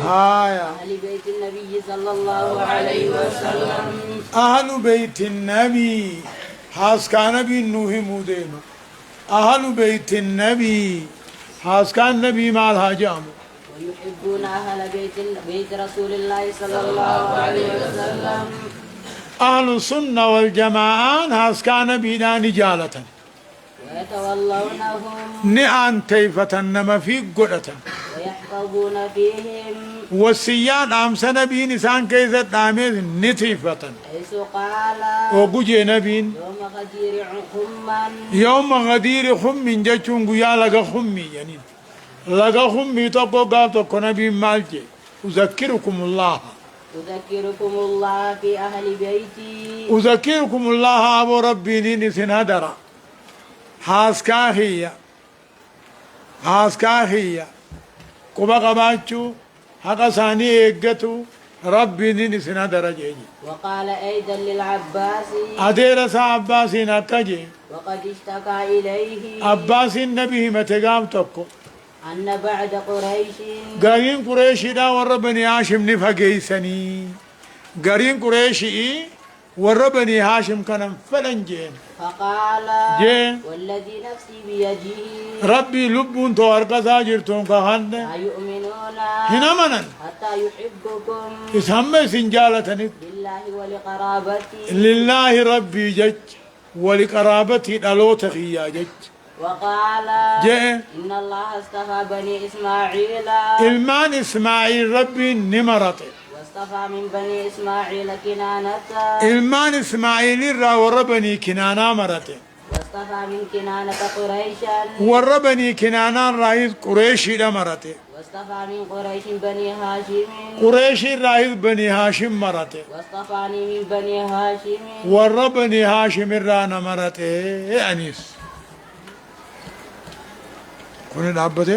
هايا أهل بيت النبي صلى الله عليه وسلم أهل بيت النبي كان نبي نوح مودينو أهل بيت النبي كان نبي مع الهجام ويحبون أهل بيت رسول الله صلى الله عليه وسلم أهل السنة والجماعة كان نبي نجالة ويتولونهم نعم تيفة نما في قدة ويحفظون فيهم والسياد أمس نبي نسان كيزة داميز نتيفة حيث قال وقجي نبي يوم غدير خما يوم غدير خم جاتشون قيا لغا خمي يعني لغا خمي تقو قابتو نبي مالجي أذكركم الله أذكركم الله في أهل بيتي أذكركم الله أبو ربي نسن هدرا هاسكاهية قبا قباتشو حقا ثاني ايقتو ربي نسن هدرا جيجي وقال أيضا للعباس أدير سا عباسي نكجي وقد اشتكى إليه عباسي النبي متقام تكو أن بعد قريش قارين قريشي دا وربني هاشم نفقيسني قارين قريشي وربني هاشم كان فلنجين فقال جين والذي نفسي بيده ربي لبون تو أرقصا جرتون كهند لا يؤمنون هنا منن حتى يحبكم اسمي سنجالتني لله ولقرابتي لله ربي جج ولقرابتي دلوت خيا جج وقال جين إن الله اصطفى بني إسماعيل المان إسماعيل ربي نمرته واصطفى من بني إسماعيل كنانة المان إسماعيل را وربني كنانا مرته واصطفى من كنانة قريشا وربني كنانا رايز قريشي دا مرته واصطفى من قريش بني هاشم قريشي رايز بني هاشم مرته واصطفاني من بني هاشم وربني هاشم رانا مرته أنيس كون العبده